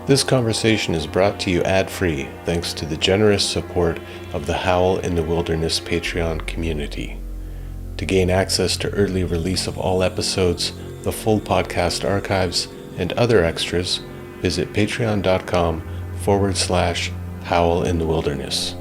This conversation is brought to you ad-free thanks to the generous support of the Howl in the Wilderness Patreon community. To gain access to early release of all episodes, the full podcast archives, and other extras, visit patreon.com/Howl in the Wilderness.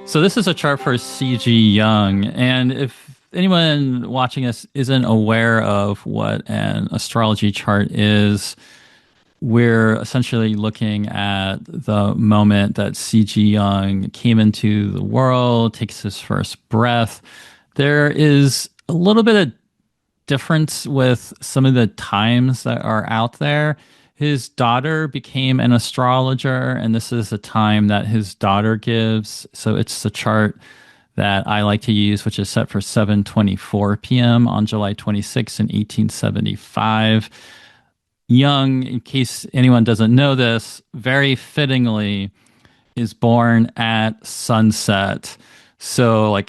So this is a chart for C.G. Jung, and if anyone watching this isn't aware of what an astrology chart is, we're essentially looking at the moment that C.G. Jung came into the world, takes his first breath. There is a little bit of difference with some of the times that are out there. His daughter became an astrologer, and this is the time that his daughter gives. So it's the chart that I like to use, which is set for 7:24 p.m. on July 26 in 1875. Jung, in case anyone doesn't know this, very fittingly is born at sunset. So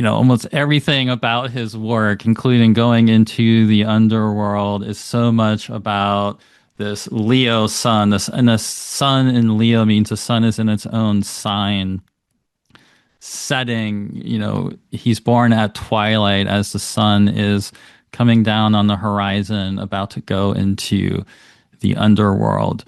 almost everything about his work, including going into the underworld, is so much about this Leo sun. And the sun in Leo means the sun is in its own sign setting. He's born at twilight as the sun is coming down on the horizon, about to go into the underworld.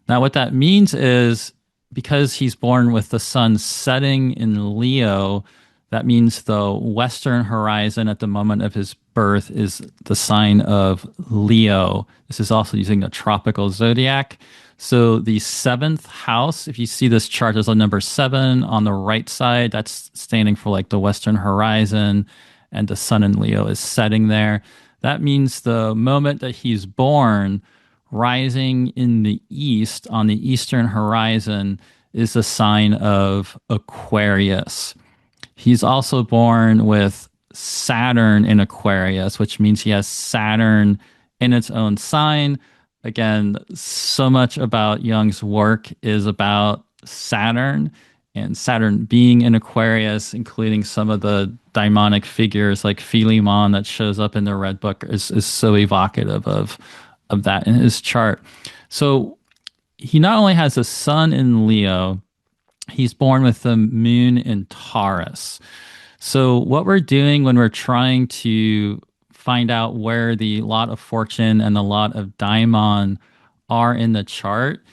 Now, what that means is, because he's born with the sun setting in Leo, that means the western horizon at the moment of his birth is the sign of Leo. This is also using the tropical zodiac. So the seventh house, if you see this chart, there's a number 7 on the right side. That's standing for the western horizon, and the sun in Leo is setting there. That means the moment that he's born, rising in the east on the eastern horizon is the sign of Aquarius. He's also born with Saturn in Aquarius, which means he has Saturn in its own sign. Again, so much about Jung's work is about Saturn, and Saturn being in Aquarius, including some of the daimonic figures like Hillman that shows up in the Red Book, is so evocative of that in his chart. So he not only has a sun in Leo, he's born with the moon in Taurus. So what we're doing when we're trying to find out where the lot of fortune and the lot of Daimon are in the chart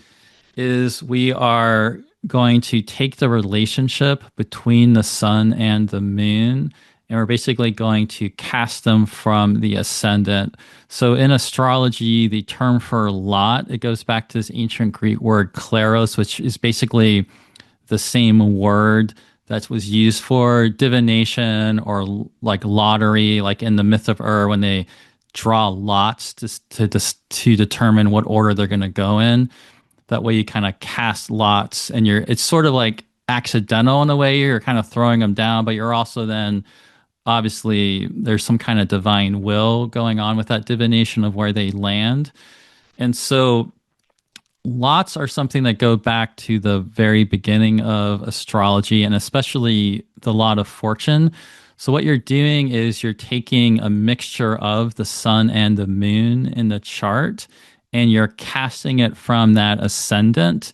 is we are going to take the relationship between the sun and the moon, and we're basically going to cast them from the ascendant. So in astrology, the term for lot, it goes back to this ancient Greek word kleros, which is basically the same word that was used for divination or lottery, like in the myth of when they draw lots to determine what order they're going to go in. That way you kind of cast lots, and it's sort of like accidental in a way. You're kind of throwing them down, but you're also then, obviously, there's some kind of divine will going on with that divination of where they land. And so lots are something that go back to the very beginning of astrology, and especially the lot of fortune. So what you're doing is you're taking a mixture of the sun and the moon in the chart, and you're casting it from that ascendant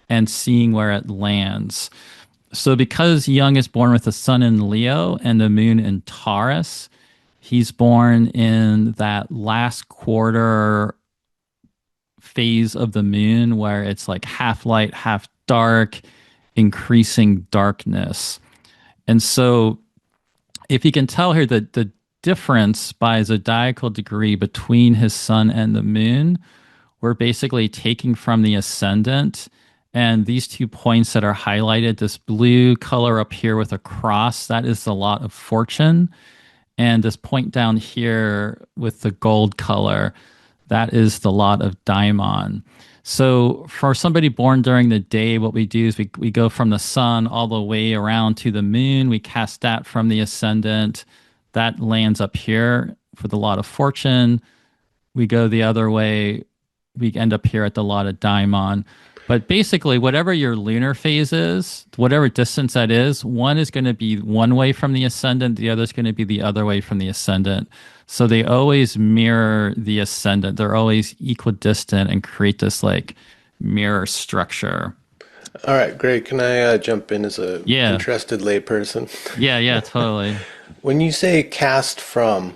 and seeing where it lands. So because Jung is born with the sun in Leo and the moon in Taurus, he's born in that last quarter phase of the moon where it's like half light, half dark, increasing darkness. And so if you can tell here that the difference by zodiacal degree between his sun and the moon, we're basically taking from the ascendant, and these 2 points that are highlighted, this blue color up here with a cross, that is the lot of fortune. And this point down here with the gold color, that is the lot of Daimon. So for somebody born during the day, what we do is we go from the sun all the way around to the moon. We cast that from the ascendant. That lands up here for the lot of fortune. We go the other way. We end up here at the lot of Daimon. But basically, whatever your lunar phase is, whatever distance that is, one is going to be one way from the ascendant, the other is going to be the other way from the ascendant. So they always mirror the ascendant. They're always equidistant and create this like mirror structure. All right, great. Can I jump in as a Yeah. interested layperson? Yeah, yeah, totally. When you say cast from,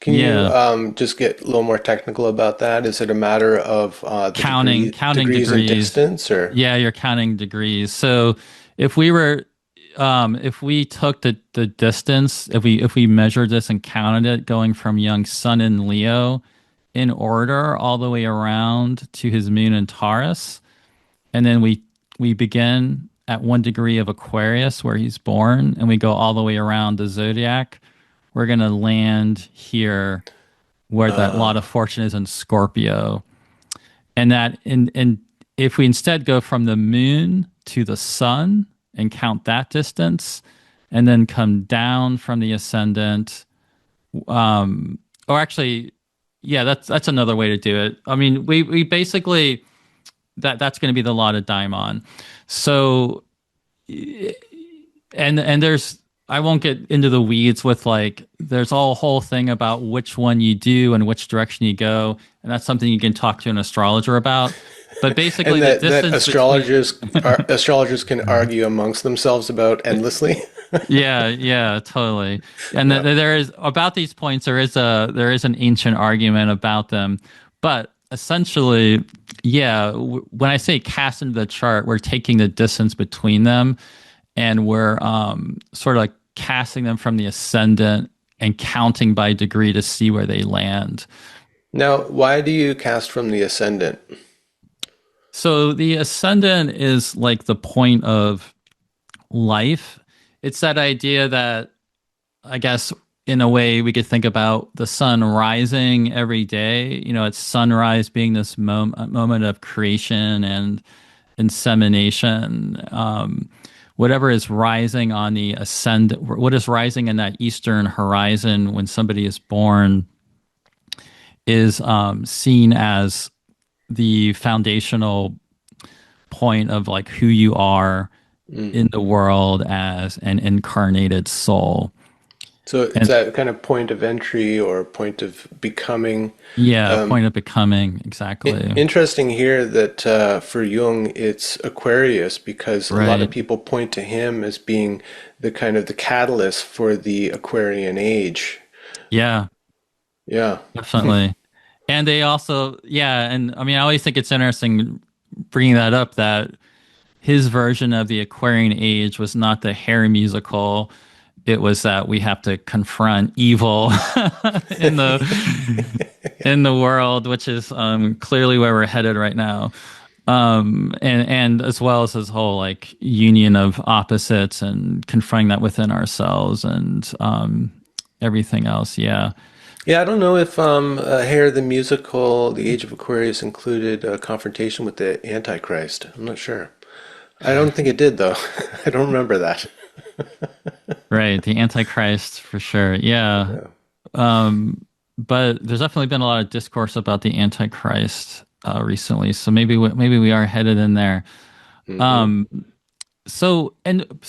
can you Yeah. just get a little more technical about that? Is it a matter of the Counting degrees and degrees. distance, or? Yeah, you're counting degrees. So if we took the distance, if we measured this and counted it going from Young's sun in Leo in order all the way around to his moon in Taurus, and then we begin at 1 degree of Aquarius where he's born, and we go all the way around the zodiac, we're gonna land here where that lot of fortune is in Scorpio. And if we instead go from the moon to the sun and count that distance, and then come down from the ascendant, or actually, yeah, that's another way to do it. I mean, we basically that's going to be the lot of Daimon. So and there's I won't get into the weeds with like there's all a whole thing about which one you do and which direction you go, and that's something you can talk to an astrologer about. But basically, And the that distance between astrologers can argue amongst themselves about endlessly. yeah, yeah, totally. And Yeah. there is about these points. There is an ancient argument about them, but essentially, yeah. When I say cast into the chart, we're taking the distance between them, and we're sort of like casting them from the ascendant and counting by degree to see where they land. Now, why do you cast from the ascendant? So the ascendant is like the point of life. It's that idea that I guess in a way we could think about the sun rising every day. You know, it's sunrise being this moment of creation and insemination. Whatever is rising on the ascend, what is rising in that eastern horizon when somebody is born is seen as the foundational point of like who you are Mm. in the world as an incarnated soul. So it's And that kind of point of entry or point of becoming. yeah, Um, point of becoming, exactly. Interesting here that for Jung it's Aquarius because a lot of Right. people point to him as being the kind of the catalyst for the Aquarian age. Yeah, Yeah. definitely. And they also, yeah, and I mean, I always think it's interesting bringing that up that his version of the Aquarian age was not the Hair musical. It was that we have to confront evil in the world, which is clearly where we're headed right now. And as well as his whole like union of opposites and confronting that within ourselves and everything else. Yeah. Yeah, I don't know if Hair the musical, The Age of Aquarius included a confrontation with the Antichrist. I'm not sure. I don't think it did though. I don't remember that. Right, the Antichrist for sure. Yeah. Yeah. But there's definitely been a lot of discourse about the Antichrist recently, so maybe we are headed in there. Hmm. Um, so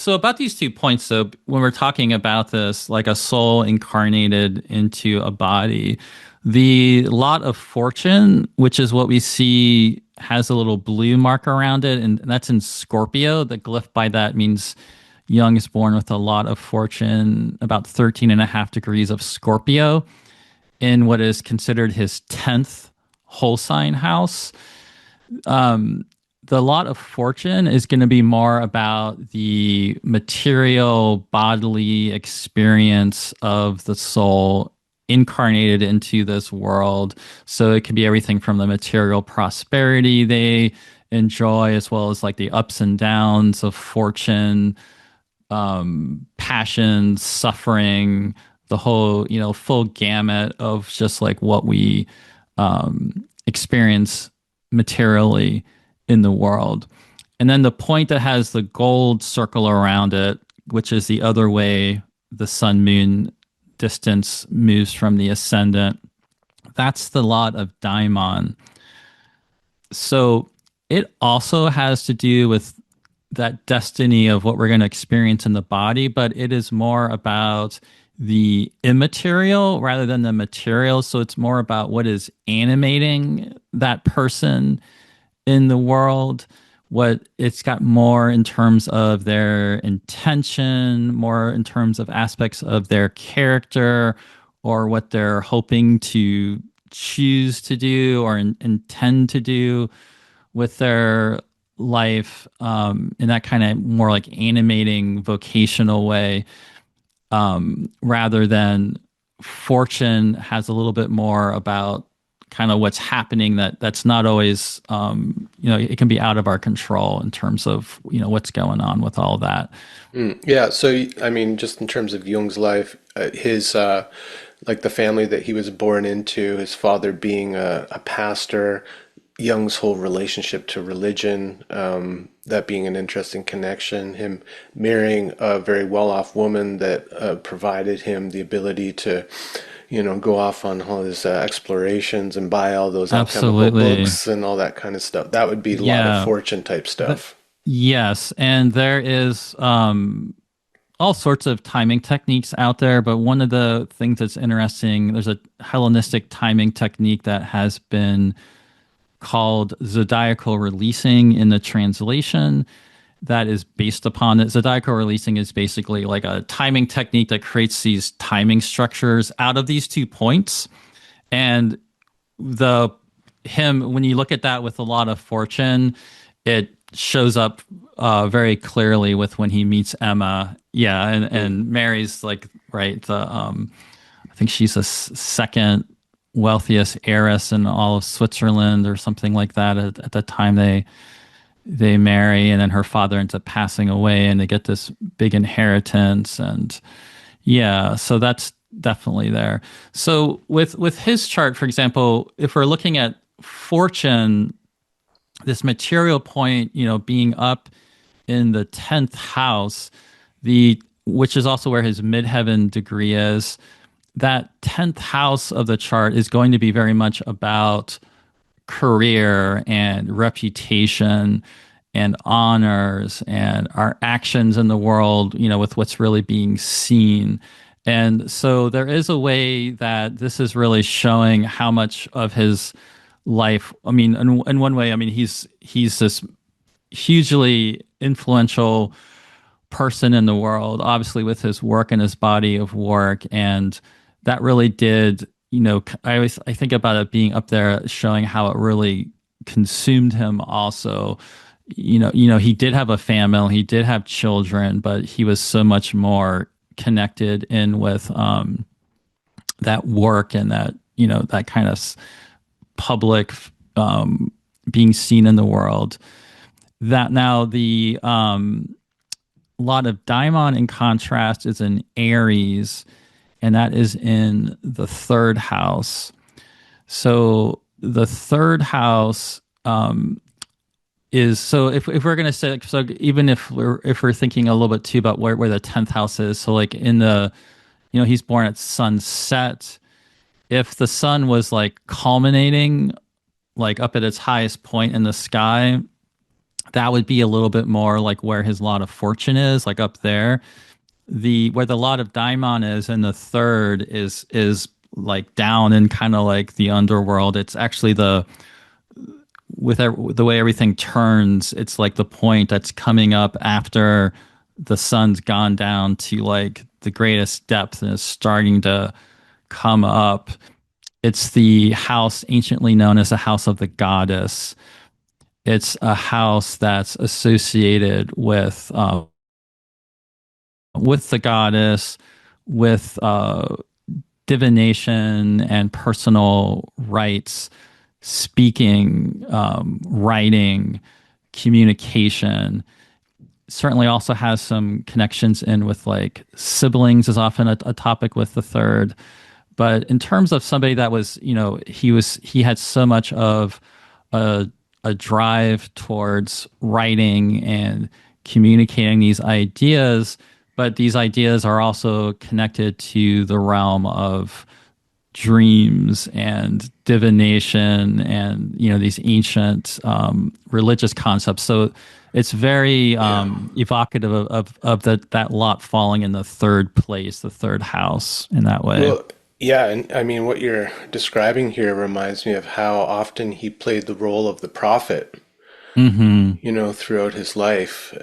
about these 2 points, though, when we're talking about this, like a soul incarnated into a body, the lot of fortune, which is what we see, has a little blue mark around it, and that's in Scorpio. The glyph by that means Young is born with a lot of fortune, about 13 and a half degrees of Scorpio in what is considered his 10th whole sign house. The lot of fortune is going to be more about the material bodily experience of the soul incarnated into this world. So it could be everything from the material prosperity they enjoy, as well as like the ups and downs of fortune, passion, suffering, the whole, full gamut of just like what we experience materially in the world. And then the point that has the gold circle around it, which is the other way the sun moon distance moves from the ascendant, that's the lot of Daimon. So it also has to do with that destiny of what we're going to experience in the body, but it is more about the immaterial rather than the material. So it's more about what is animating that person in the world, what it's got more in terms of their intention, more in terms of aspects of their character, or what they're hoping to choose to do or intend to do with their life, in that kind of more like animating vocational way, rather than fortune has a little bit more about kind of what's happening that's not always, it can be out of our control in terms of what's going on with all that. Yeah, so I mean, just in terms of Jung's life, his like the family that he was born into, his father being a pastor, Jung's whole relationship to religion, that being an interesting connection, him marrying a very well-off woman that provided him the ability to, go off on all his explorations and buy all those alchemical Absolutely. books and all that kind of stuff. That would be a lot of Yeah. fortune type Th- stuff. yes, and there is all sorts of timing techniques out there, but one of the things that's interesting, there's a Hellenistic timing technique that has been called zodiacal releasing in the translation that is based upon it. Zodiacal releasing is basically like a timing technique that creates these timing structures out of these 2 points. And the him, when you look at that with a lot of fortune, it shows up very clearly with when he meets Emma. Yeah, and Mary's like, right, the I think she's the second wealthiest heiress in all of Switzerland or something like that at the time they marry, and then her father ends up passing away and they get this big inheritance. And yeah, so that's definitely there. So with his chart, for example, if we're looking at fortune, this material point, being up in the 10th house, the which is also where his midheaven degree is, that 10th house of the chart is going to be very much about career and reputation and honors and our actions in the world, with what's really being seen. And so there is a way that this is really showing how much of his life, I mean, in one way, I mean, he's this hugely influential person in the world, obviously with his work and his body of work. And that really did, I think about it being up there showing how it really consumed him also. He did have a family, he did have children, but he was so much more connected in with that work and that, that kind of public, being seen in the world. That now the lot of Daimon, in contrast, is in Aries, and that is in the third house. So the third house, is, so if we're gonna say, so even if we're thinking a little bit too about where the 10th house is, so like in the, he's born at sunset. If the sun was like culminating like up at its highest point in the sky, that would be a little bit more like where his lot of fortune is, like up there. The where the lot of Daimon is in the third is like down in kind of like the underworld. It's actually the way everything turns, it's like the point that's coming up after the sun's gone down to like the greatest depth and is starting to come up. It's the house anciently known as the house of the goddess. It's a house that's associated with the goddess, with divination and personal rights, speaking, writing, communication. Certainly also has some connections in with like siblings is often a topic with the third. But in terms of somebody that was, he had so much of a drive towards writing and communicating these ideas, but these ideas are also connected to the realm of dreams and divination and these ancient religious concepts. So it's very Yeah. evocative of that lot falling in the third place, the third house in that way. Well, yeah, and I mean, what you're describing here reminds me of how often he played the role of the prophet, Hmm. throughout his life.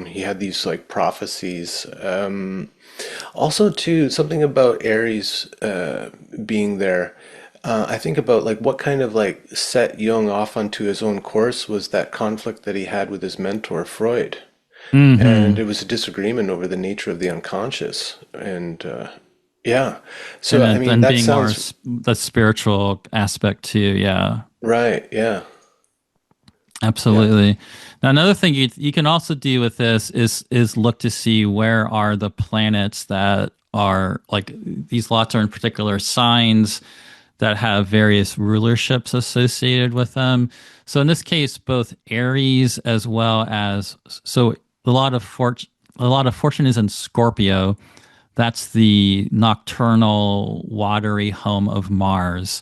He had these like prophecies. Also, too, something about Aries being there. I think about like what kind of like set Jung off onto his own course was that conflict that he had with his mentor, Freud. And Hmm. it was a disagreement over the nature of the unconscious. And yeah, And so I then, mean, then that being more sounds the spiritual aspect too. Yeah. right. Yeah. Yeah. Absolutely. Now, another thing you can also do with this is look to see where are the planets that are like these lots are in particular signs that have various rulerships associated with them. So in this case, both Aries as well as so a lot of fortune is in Scorpio. That's the nocturnal, watery home of Mars.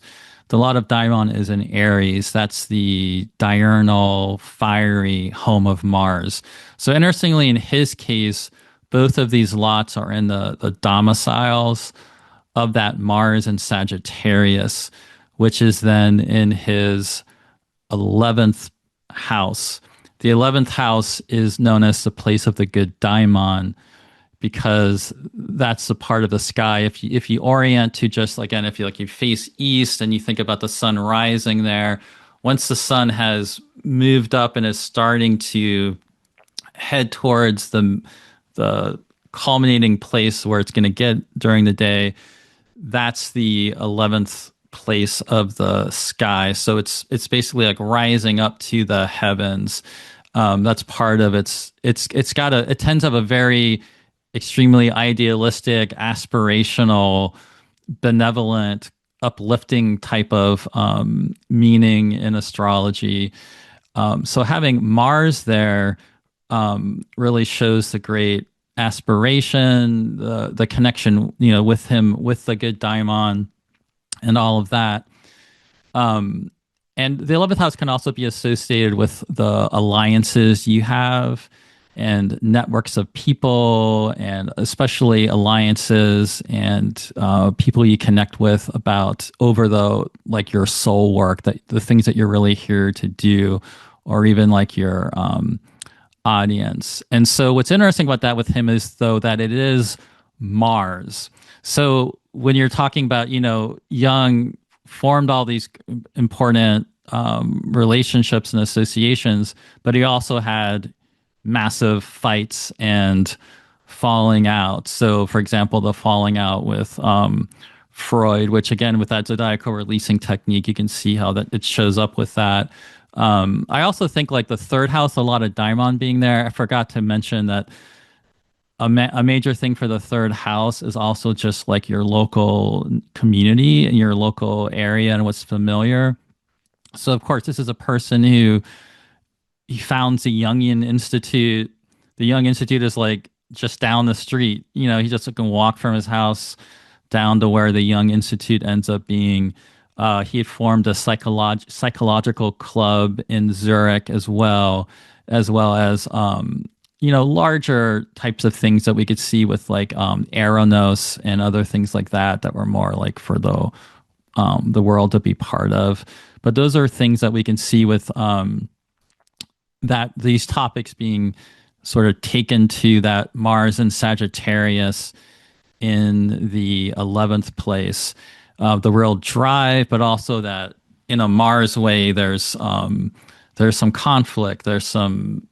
The lot of Daimon is in Aries. That's the diurnal, fiery home of Mars. So interestingly, in his case, both of these lots are in the domiciles of that Mars and Sagittarius, which is then in his 11th house. The 11th house is known as the place of the good daimon because that's the part of the sky. If you orient to just again, if you face east and you think about the sun rising there, once the sun has moved up and is starting to head towards the culminating place where it's going to get during the day, that's the 11th place of the sky. So it's basically like rising up to the heavens. That's part of it tends to have a very extremely idealistic, aspirational, benevolent, uplifting type of meaning in astrology. So having Mars there really shows the great aspiration, the connection, with him, with the good daimon, and all of that. Um, and the 11th house can also be associated with the alliances you have and networks of people, and especially alliances and people you connect with about over your soul work, that the things that you're really here to do, or even like your audience. And so what's interesting about that with him is though that it is Mars. So when you're talking about, Jung formed all these important relationships and associations, but he also had massive fights and falling out. So, for example, the falling out with Freud, which again, with that zodiacal releasing technique, you can see how that it shows up with that. I also think like the third house, a lot of Daimon being there. I forgot to mention that a major thing for the third house is also just like your local community and your local area and what's familiar. So, of course, this is a person who he founds the Jungian Institute. The Jung Institute is like just down the street. He just can walk from his house down to where the Jung Institute ends up being. He had formed a psychological club in Zurich as well as larger types of things that we could see with like Aeronos and other things like that were more like for the world to be part of. But those are things that we can see with that these topics being sort of taken to that Mars and Sagittarius in the 11th place, the real drive, but also that in a Mars way, there's some conflict, there's some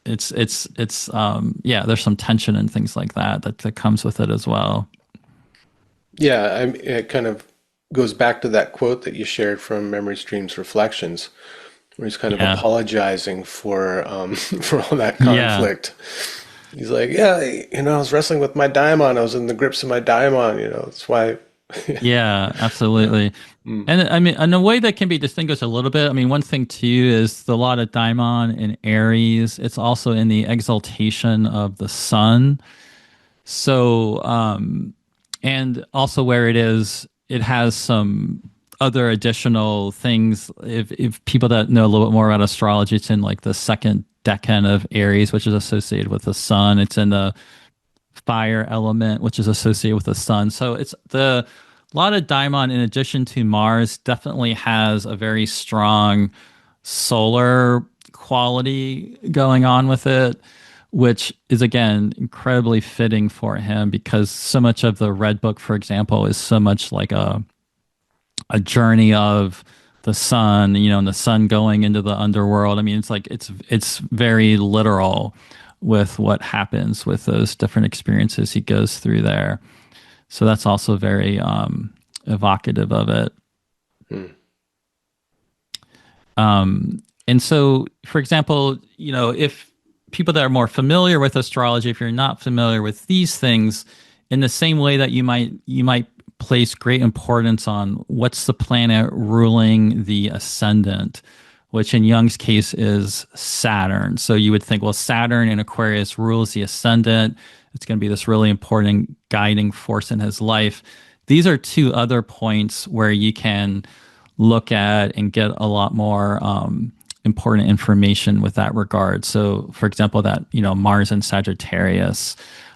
yeah, there's some tension and things like that comes with it as well. Yeah. It kind of goes back to that quote that you shared from Memories, Dreams, Reflections, where he's kind of Yeah, apologizing for for all that yeah. conflict. He's like, yeah, I was wrestling with my daimon. I was in the grips of my daimon. That's why. Yeah, Yeah. absolutely. Mm. And I mean, in a way that can be distinguished a little bit. I mean, one thing too is the lot of Daimon in Aries. It's also in the exaltation of the sun. So, and also where it is it has some other additional things. If people that know a little bit more about astrology, it's in like the second decan of Aries, which is associated with the sun. It's in the fire element, which is associated with the sun. So it's the a lot of Daimon, in addition to Mars, definitely has a very strong solar quality going on with it, which is again incredibly fitting for him because so much of the Red Book, for example, is so much like a journey of the sun, and the sun going into the underworld. I mean, it's like it's very literal with what happens with those different experiences he goes through there. So that's also very evocative of it. Hmm. And so, for example, if people that are more familiar with astrology, if you're not familiar with these things, in the same way that you might place great importance on what's the planet ruling the ascendant, which in Jung's case is Saturn. So you would think, well, Saturn in Aquarius rules the ascendant. It's going to be this really important guiding force in his life. These are two other points where you can look at and get a lot more important information with that regard. So, for example, that Mars and Sagittarius,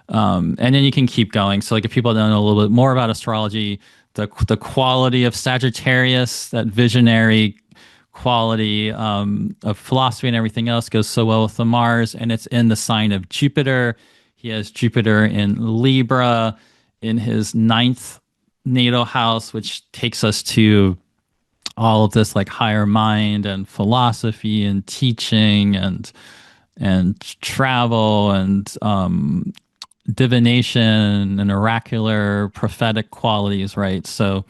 and then you can keep going. So, like if people don't know a little bit more about astrology, the quality of Sagittarius, that visionary quality of philosophy and everything else goes so well with the Mars, and it's in the sign of Jupiter. He has Jupiter in Libra in his ninth natal house, which takes us to all of this like higher mind and philosophy and teaching and travel and divination and oracular prophetic qualities, right? So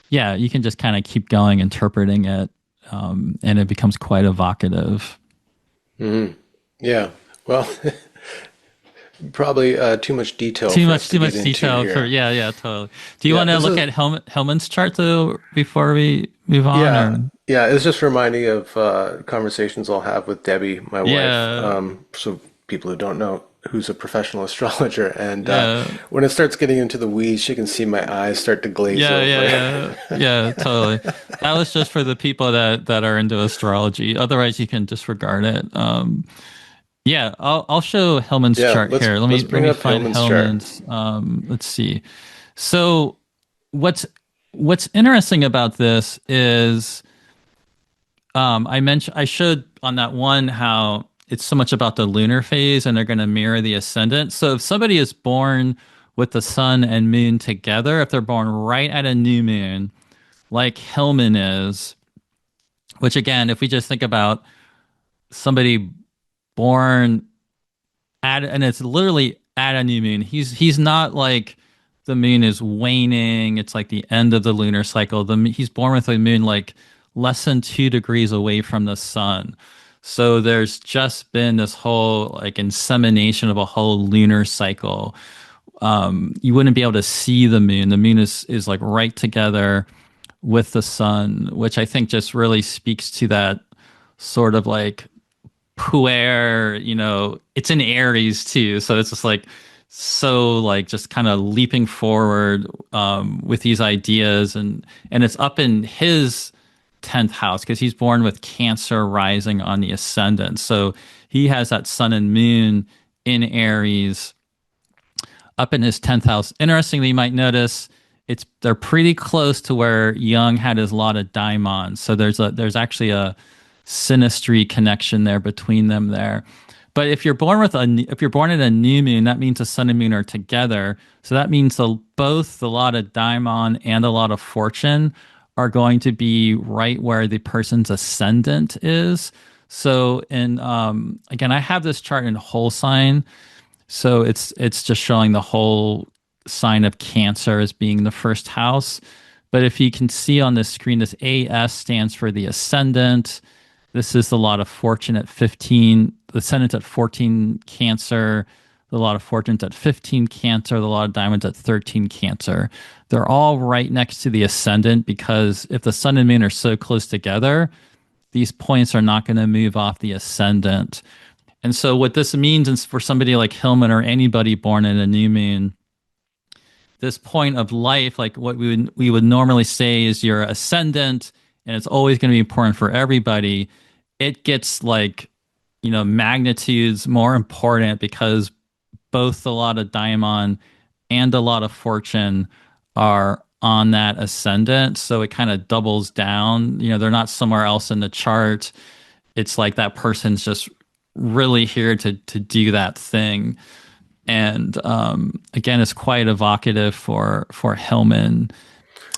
yeah, you can just kind of keep going interpreting it, and it becomes quite evocative. Hmm. Yeah. Well, probably too much detail Too for much, us to too get much into detail for here. yeah, totally. Do you Yeah, want to this look is at Hellman's chart though before we move on, yeah, or yeah. It's just reminding of conversations I'll have with Debbie, my wife. yeah, So people who don't know, who's a professional astrologer, and yeah. when it starts getting into the weeds, she can see my eyes start to glaze Yeah, yeah, over. yeah, yeah, totally. That was just for the people that are into astrology. Otherwise, you can disregard it. Yeah, I'll show Hellman's Yeah, chart here. Let let's me let bring me up find Hillman's chart. Hellman's. Let's see. So what's what's interesting about this is I showed on that one how it's so much about the lunar phase and they're going to mirror the ascendant. So if somebody is born with the sun and moon together, if they're born right at a new moon, like Hillman is, which again, if we just think about somebody born and it's literally at a new moon, he's not like the moon is waning. It's like the end of the lunar cycle. He's born with the moon like less than 2 degrees away from the sun. So there's just been this whole like insemination of a whole lunar cycle. You wouldn't be able to see the moon. The moon is like right together with the sun, which I think just really speaks to that sort of like puer, it's in Aries too. So it's just like so like just kind of leaping forward with these ideas and it's up in his 10th house because he's born with Cancer rising on the ascendant. So he has that sun and moon in Aries up in his 10th house. Interestingly, you might notice they're pretty close to where Jung had his lot of Daimon. So there's actually a synastry connection there between them there. But if you're born at a new moon, that means the sun and moon are together. So that means both the lot of Daimon and the lot of fortune are going to be right where the person's ascendant is. So in again, I have this chart in whole sign. So it's just showing the whole sign of Cancer as being the first house. But if you can see on this screen, this AS stands for the ascendant. This is the lot of fortune at 15, the ascendant at 14 Cancer, the lot of fortunes at 15 Cancer, the lot of diamonds at 13 Cancer. They're all right next to the ascendant because if the sun and moon are so close together, these points are not going to move off the ascendant. And so what this means is for somebody like Hillman or anybody born in a new moon, this point of life, like what we would normally say is your ascendant, and it's always going to be important for everybody. It gets like, magnitudes more important because both a lot of Daimon and a lot of fortune are on that ascendant. So it kind of doubles down. They're not somewhere else in the chart. It's like that person's just really here to do that thing. And again, it's quite evocative for Hillman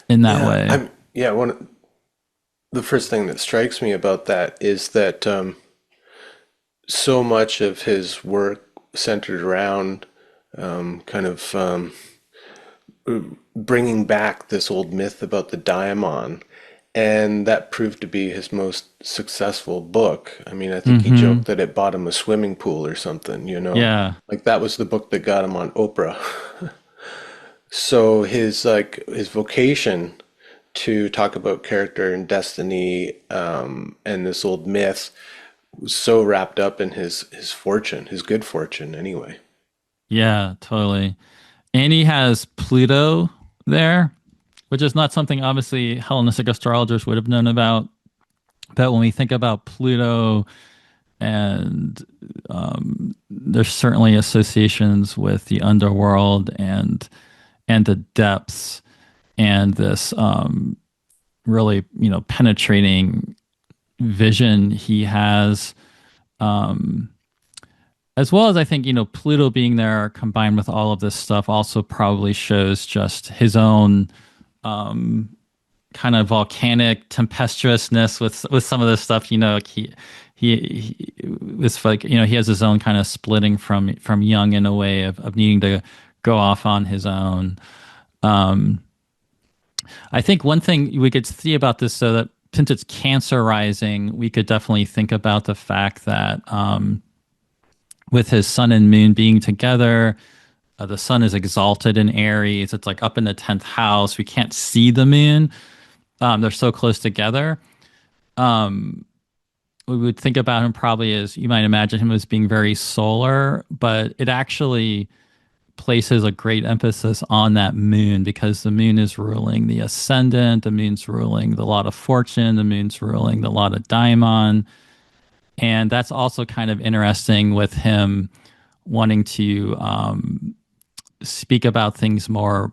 in that Yeah, way. the first thing that strikes me about that is that so much of his work centered around kind of bringing back this old myth about the Daimon, and that proved to be his most successful book. I mean, I think he Hmm. joked that it bought him a swimming pool or something, Yeah. Like that was the book that got him on Oprah. So his vocation to talk about character and destiny and this old myth was so wrapped up in his fortune, his good fortune anyway. Yeah, totally. And he has Pluto there, which is not something obviously Hellenistic astrologers would have known about. But when we think about Pluto, and there's certainly associations with the underworld and the depths and this really penetrating vision he has, um, as well as I think Pluto being there combined with all of this stuff also probably shows just his own kind of volcanic tempestuousness with some of this stuff. Like he it's like he has his own kind of splitting from Jung in a way of needing to go off on his own. I think one thing we could see about this, so that since it's Cancer rising, we could definitely think about the fact that with his sun and moon being together, the sun is exalted in Aries. It's like up in the 10th house. We can't see the moon. They're so close together. We would think about him probably as, you might imagine him as being very solar, but it actually places a great emphasis on that moon because the moon is ruling the ascendant, the moon's ruling the lot of fortune, the moon's ruling the lot of daimon. And that's also kind of interesting with him wanting to speak about things more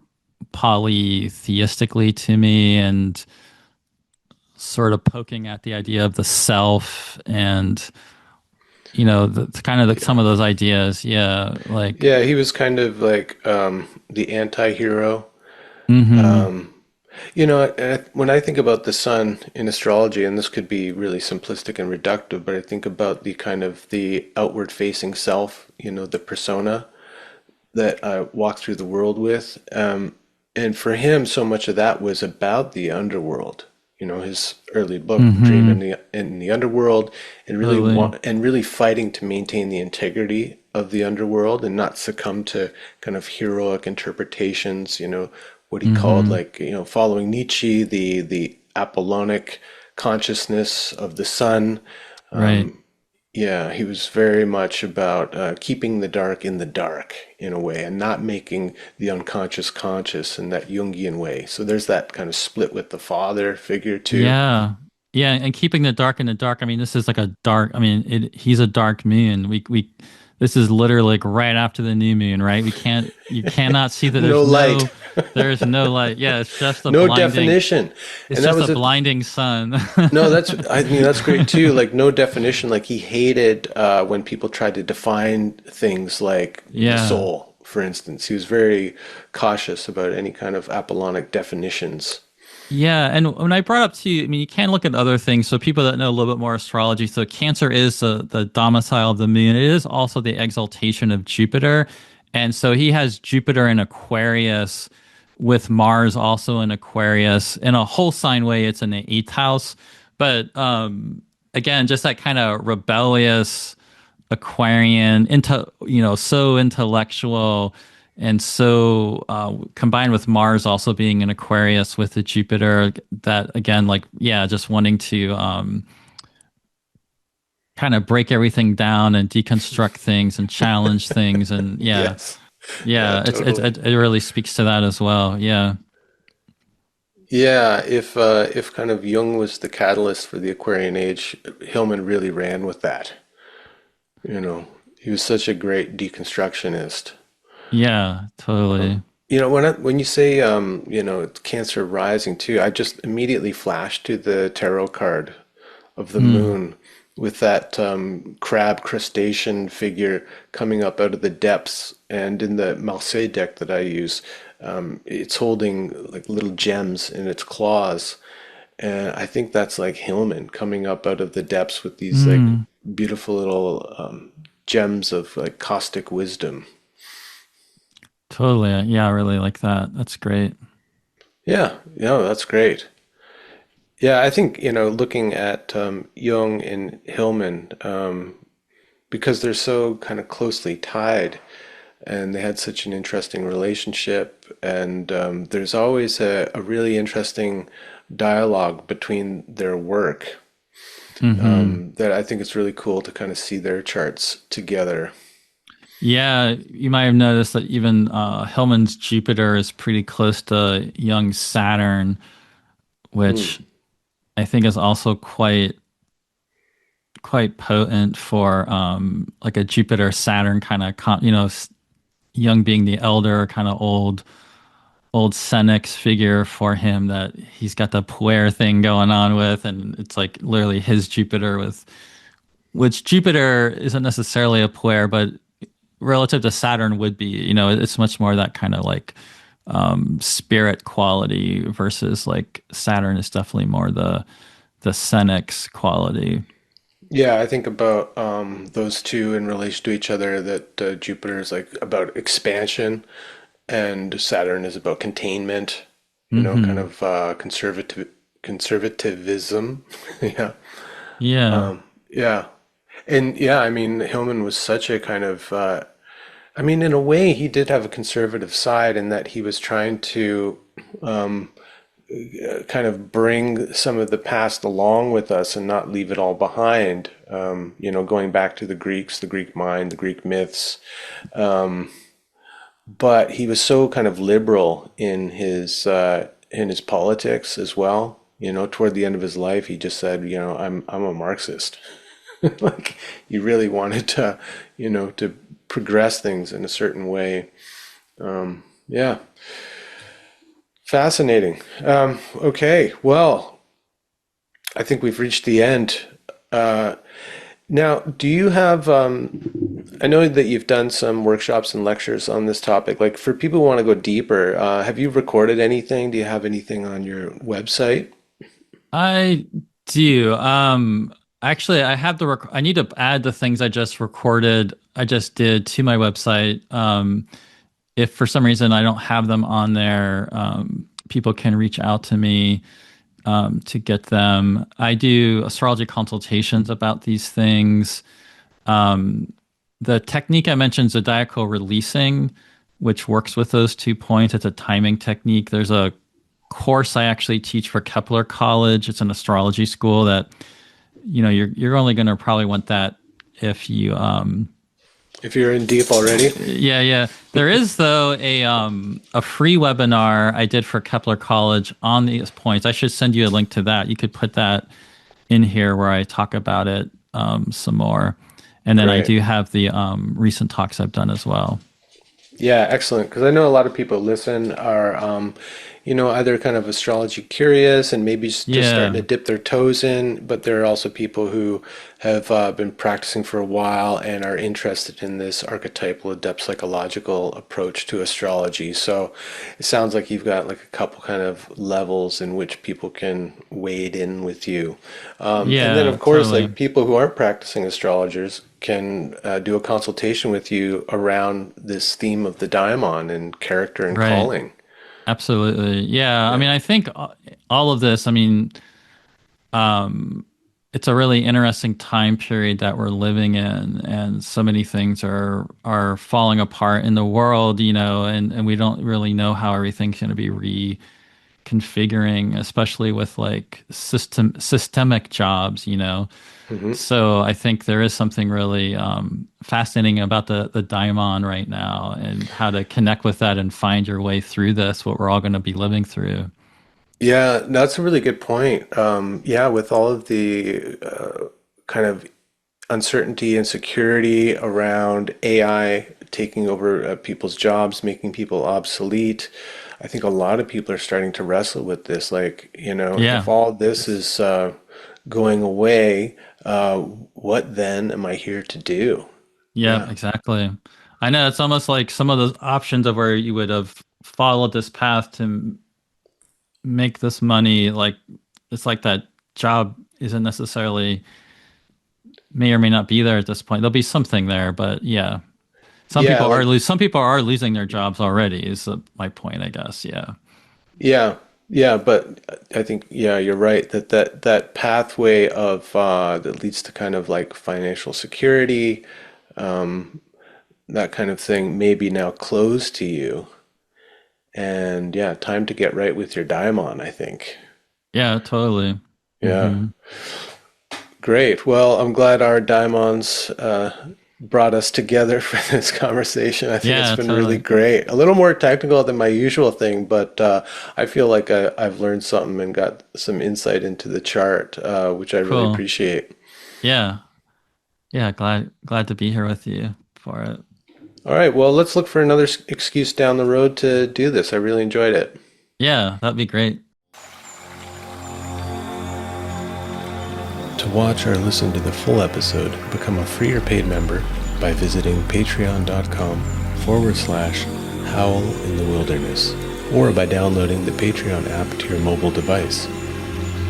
polytheistically to me, and sort of poking at the idea of the self and kind of some of those ideas. Yeah, like. Yeah, he was kind of like the anti-hero. Hmm. When I think about the sun in astrology, and this could be really simplistic and reductive, but I think about the kind of the outward facing self, the persona that I walk through the world with. And for him, so much of that was about the underworld. His early book, The Dream Hmm. in the Underworld, and Totally. really fighting to maintain the integrity of the underworld and not succumb to kind of heroic interpretations. What he called, Hmm. like, following Nietzsche, the Apollonic consciousness of the sun. Right. Yeah, he was very much about keeping the dark in the dark in a way and not making the unconscious conscious in that Jungian way. So there's that kind of split with the father figure too. Yeah. Yeah, and keeping the dark in the dark. I mean, this is like a dark. I mean, he's a dark moon. We this is literally like right after the new moon, right? You cannot see that No light, there's no light. Yeah, it's just a no blinding. definition. It's And that just was a a, blinding sun. no, I mean, that's great too. Like, no definition. Like, he hated when people tried to define things like the Yeah. soul, for instance. He was very cautious about any kind of Apollonic definitions. Yeah, and when I brought up to you, I mean, you can look at other things. So people that know a little bit more astrology, so Cancer is the domicile of the moon. It is also the exaltation of Jupiter, and so he has Jupiter in Aquarius, with Mars also in Aquarius. In a whole sign way, it's in the eighth house, but again, just that kind of rebellious Aquarian, so intellectual, and so combined with Mars also being in Aquarius with the Jupiter, that again, like, yeah, just wanting to kind of break everything down and deconstruct things and challenge things, and yeah. Yes. Yeah, Yeah, totally. it really speaks to that as well. Yeah. Yeah, if kind of Jung was the catalyst for the Aquarian age, Hillman really ran with that. You know, he was such a great deconstructionist. Yeah, totally. When you say it's Cancer rising too, I just immediately flashed to the tarot card of the Mm. moon with that crab crustacean figure coming up out of the depths. And in the Marseille deck that I use, it's holding like little gems in its claws. And I think that's like Hillman coming up out of the depths with these like Mm. beautiful little gems of like caustic wisdom. Totally. Yeah, I really like that. That's great. Yeah, yeah, that's great. Yeah, I think, looking at Jung and Hillman, because they're so kind of closely tied and they had such an interesting relationship, and there's always a really interesting dialogue between their work Hmm. that I think it's really cool to kind of see their charts together. Yeah, you might have noticed that even Hillman's Jupiter is pretty close to Young's Saturn, Hmm. which I think is also quite potent for like a Jupiter Saturn kind of Young being the elder, kind of old Senex figure for him that he's got the puer thing going on with, and it's like literally his Jupiter with which Jupiter isn't necessarily a puer, but relative to Saturn would be, it's much more that kind of like spirit quality versus like Saturn is definitely more the Senex quality. Yeah, I think about those two in relation to each other, that Jupiter is like about expansion and Saturn is about containment, kind Hmm. of conservativism. Yeah. Yeah. Yeah. And yeah, I mean, Hillman was such a kind of, I mean, in a way, he did have a conservative side in that he was trying to kind of bring some of the past along with us and not leave it all behind. Going back to the Greeks, the Greek mind, the Greek myths. But he was so kind of liberal in his politics as well. Toward the end of his life, he just said, I'm a Marxist. Like he really wanted to, to progress things in a certain way. Yeah, fascinating. Okay, well, I think we've reached the end. Uh, Now, do you have, I know that you've done some workshops and lectures on this topic. Like for people who want to go deeper, have you recorded anything? Do you have anything on your website? I do. Actually, I need to add the things I just did to my website. If for some reason I don't have them on there, people can reach out to me to get them. I do astrology consultations about these things. Um, the technique I mentioned, zodiacal releasing, which works with those 2 points. It's a timing technique. There's a course I actually teach for Kepler College. It's an astrology school that you're only going to probably want that if you If you're in deep already? yeah, yeah. There is though a free webinar I did for Kepler College on these points. I should send you a link to that. You could put that in here where I talk about it some more. And then I Great. do have the recent talks I've done as well. Yeah, excellent. Because I know a lot of people listen are, either kind of astrology curious and maybe just starting Yeah, to dip their toes in, but there are also people who have been practicing for a while and are interested in this archetypal adept psychological approach to astrology. So it sounds like you've got like a couple kind of levels in which people can wade in with you. And then, yeah, of course, totally. like people who aren't practicing astrologers can do a consultation with you around this theme of the daimon and character and Right. calling. Absolutely. Yeah. I Yeah. mean, I think all of this, I mean, um, it's a really interesting time period that we're living in, and so many things are falling apart in the world, and we don't really know how everything's going to be configuring, especially with like systemic jobs, you know. Hmm. So I think there is something really fascinating about the daimon right now and how to connect with that and find your way through this, what we're all going to be living through. Yeah, that's a really good point. Yeah, with all of the kind of uncertainty and security around AI taking over people's jobs, making people obsolete. I think a lot of people are starting to wrestle with this. Like, if Yeah. all this is going away, what then am I here to do? Yeah, Yeah. exactly. I know it's almost like some of those options of where you would have followed this path to make this money, like it's like that job isn't necessarily may or may not be there at this point. There'll be something there, but yeah. Yeah, like, Some people are losing their jobs already is my point, I guess. Yeah. yeah, yeah, but I think, yeah, you're right that pathway of that leads to kind of like financial security, that kind of thing may be now closed to you. And yeah, time to get right with your daimon, I think. Yeah, totally. Yeah, Hmm. great. Well, I'm glad our daimons brought us together for this conversation. I think it's Yeah, been really totally. great. A little more technical than my usual thing, but I feel like I've learned something and got some insight into the chart, which I really Cool. appreciate. Yeah. Yeah, glad to be here with you for it. All right, well, let's look for another excuse down the road to do this. I really enjoyed it. Yeah, that'd be great. To watch or listen to the full episode, become a free or paid member by visiting patreon.com/Howl in the Wilderness, or by downloading the Patreon app to your mobile device.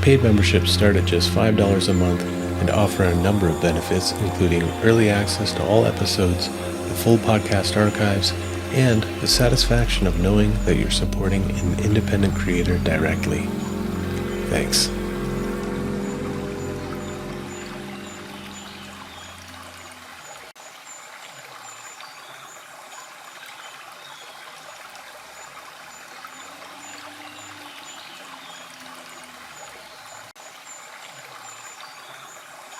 Paid memberships start at just $5 a month and offer a number of benefits, including early access to all episodes, the full podcast archives, and the satisfaction of knowing that you're supporting an independent creator directly. Thanks.